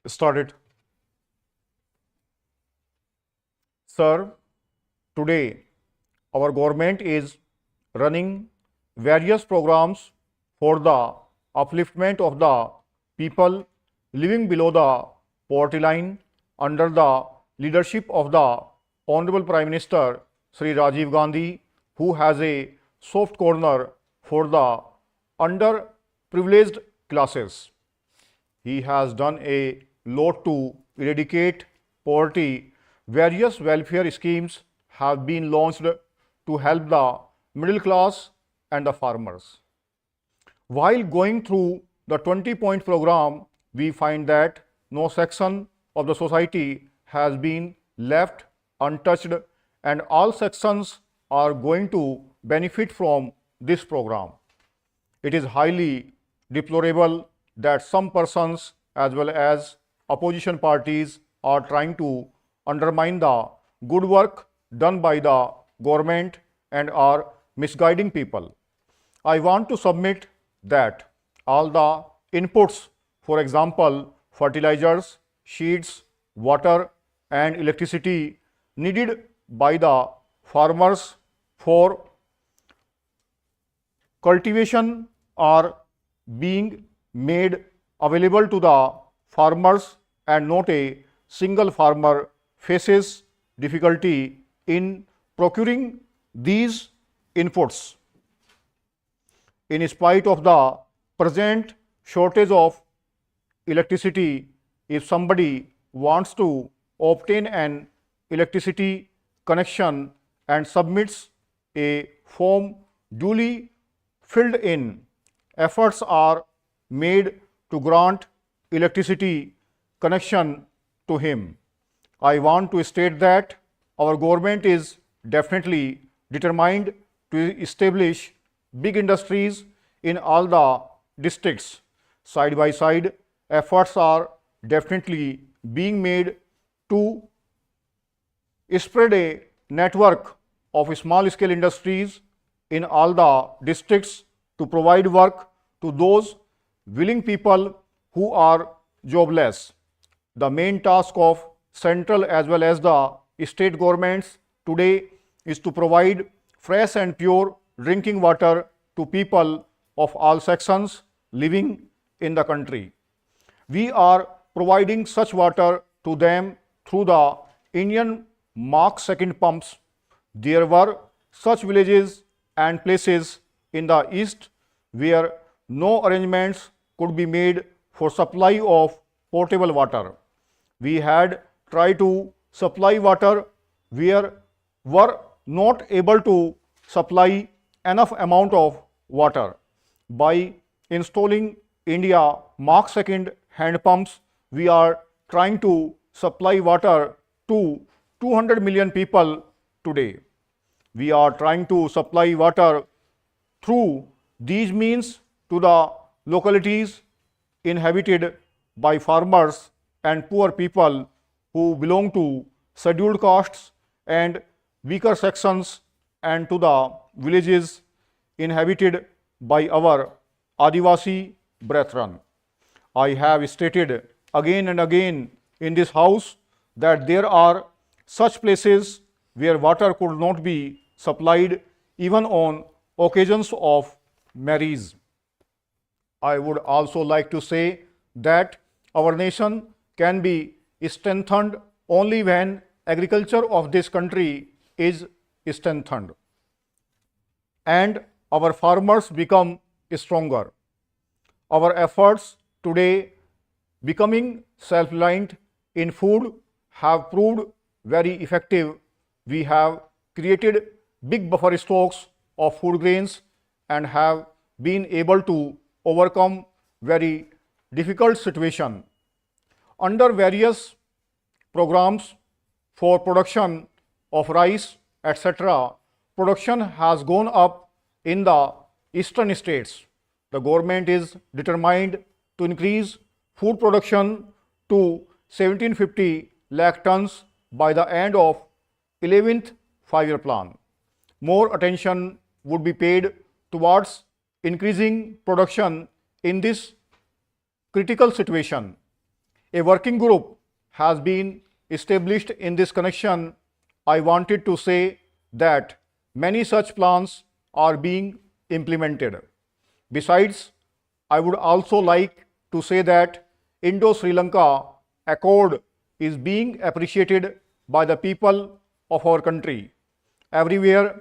Started. Sir, today our government is running various programs for the upliftment of the people living below the poverty line under the leadership of the Honorable Prime Minister Sri Rajiv Gandhi, who has a soft corner for the underprivileged classes. He has done a lot to eradicate poverty. Various welfare schemes have been launched to help the middle class and the farmers. While going through the 20-point program, we find that no section of the society has been left untouched, and all sections are going to benefit from this program. It is highly deplorable that some persons as well as opposition parties are trying to undermine the good work done by the government and are misguiding people. I want to submit that all the inputs, for example, fertilizers, seeds, water and electricity needed by the farmers for cultivation are being made available to the farmers, and not a single farmer faces difficulty in procuring these inputs. In spite of the present shortage of electricity, if somebody wants to obtain an electricity connection and submits a form duly filled in, efforts are made to grant electricity connection to him. I want to state that our government is definitely determined to establish big industries in all the districts. Side by side, efforts are definitely being made to spread a network of small scale industries in all the districts to provide work to those willing people who are jobless. The main task of central as well as the state governments today is to provide fresh and pure drinking water to people of all sections living in the country. We are providing such water to them through the Indian Mark II pumps. There were such villages and places in the east where no arrangements could be made for supply of potable water. We had tried to supply water where were not able to supply enough amount of water. By installing India Mark II hand pumps, we are trying to supply water to 200 million people today. We are trying to supply water through these means to the localities inhabited by farmers and poor people who belong to scheduled castes and weaker sections, and to the villages inhabited by our Adivasi brethren. I have stated again and again in this house that there are such places where water could not be supplied even on occasions of marriage. I would also like to say that our nation can be strengthened only when agriculture of this country is strengthened and our farmers become stronger. Our efforts today becoming self-reliant in food have proved very effective. We have created big buffer stocks of food grains and have been able to overcome very difficult situation. Under various programs for production of rice, etc., production has gone up in the eastern states. The government is determined to increase food production to 1750 lakh tons by the end of 11th 5-year plan. More attention would be paid towards increasing production in this critical situation. A working group has been established in this connection. I wanted to say that many such plans are being implemented. Besides, I would also like to say that Indo-Sri Lanka Accord is being appreciated by the people of our country. Everywhere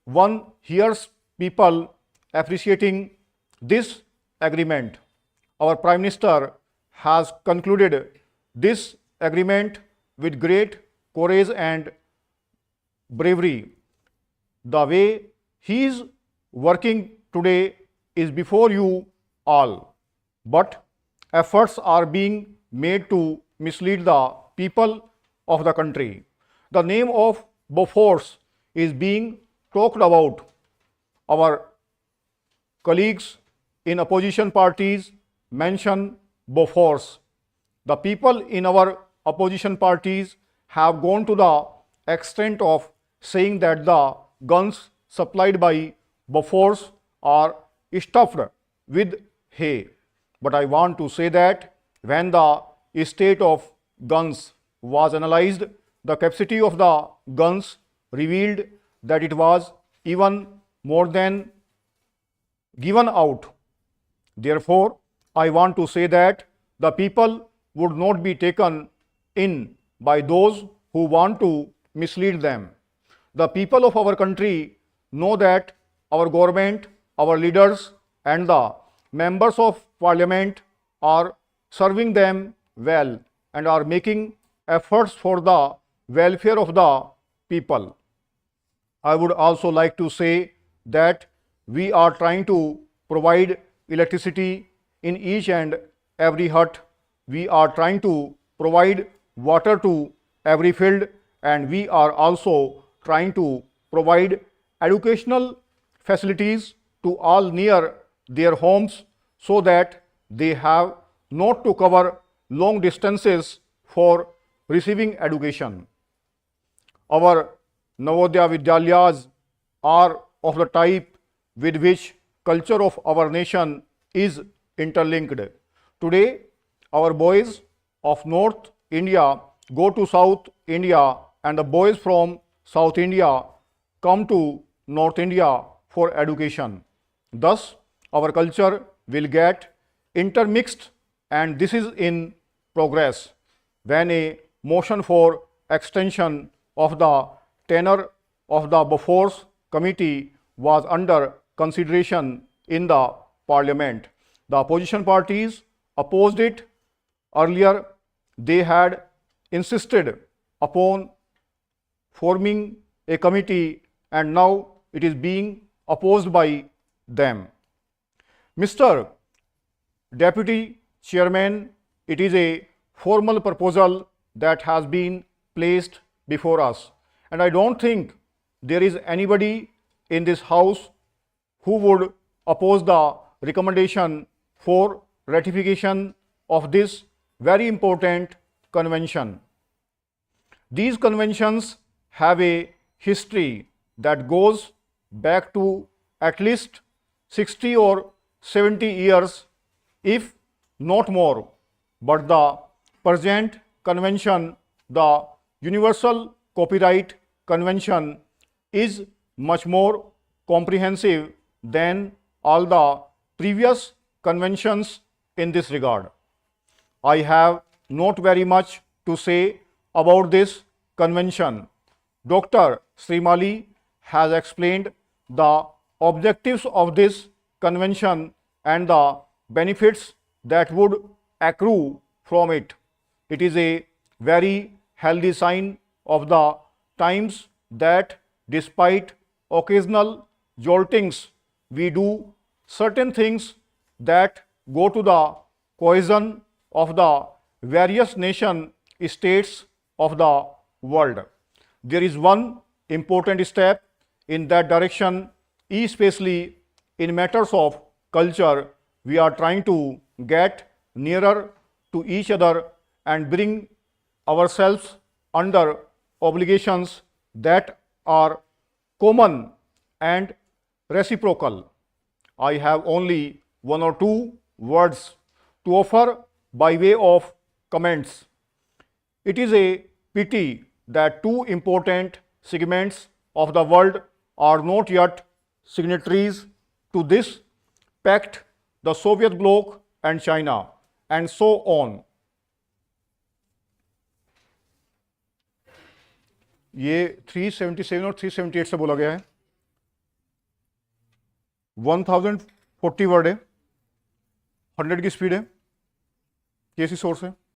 one hears people appreciating this agreement. Our Prime Minister has concluded this agreement with great courage and bravery. The way he is working today is before you all, but efforts are being made to mislead the people of the country. The name of Bofors is being talked about. Our colleagues in opposition parties mention Bofors. The people in our opposition parties have gone to the extent of saying that the guns supplied by Bofors are stuffed with hay. But I want to say that when the state of guns was analyzed, the capacity of the guns revealed that it was even more than given out. Therefore, I want to say that the people would not be taken in by those who want to mislead them. The people of our country know that our government, our leaders, and the members of parliament are serving them well and are making efforts for the welfare of the people. I would also like to say that we are trying to provide electricity in each and every hut. We are trying to provide water to every field, and we are also trying to provide educational facilities to all near their homes so that they have not to cover long distances for receiving education. Our Navodaya Vidyalayas are of the type with which culture of our nation is interlinked. Today, our boys of North India go to South India, and the boys from South India come to North India for education. Thus, our culture will get intermixed, and this is in progress. When a motion for extension of the tenure of the Bofors Committee was under consideration in the Parliament, the opposition parties opposed it. Earlier, they had insisted upon forming a committee, and now it is being opposed by them. Mr. Deputy Chairman, it is a formal proposal that has been placed before us, and I don't think there is anybody in this House who would oppose the recommendation for ratification of this very important convention. These conventions have a history that goes back to at least 60 or 70 years, if not more. But the present convention, the Universal Copyright Convention, is much more comprehensive than all the previous conventions in this regard. I have not very much to say about this convention. Dr. Srimali has explained the objectives of this convention and the benefits that would accrue from it. It is a very healthy sign of the times that despite occasional joltings, we do certain things that go to the cohesion of the various nation states of the world. There is one important step in that direction, especially in matters of culture. We are trying to get nearer to each other and bring ourselves under obligations that are common and reciprocal. I have only one or two words to offer by way of comments, "It is a pity that two important segments of the world are not yet signatories to this pact, the Soviet bloc and China," and so on. ये 377 और 378 से बोला गया है। 1040 word है, 100 की speed है, केसी source है।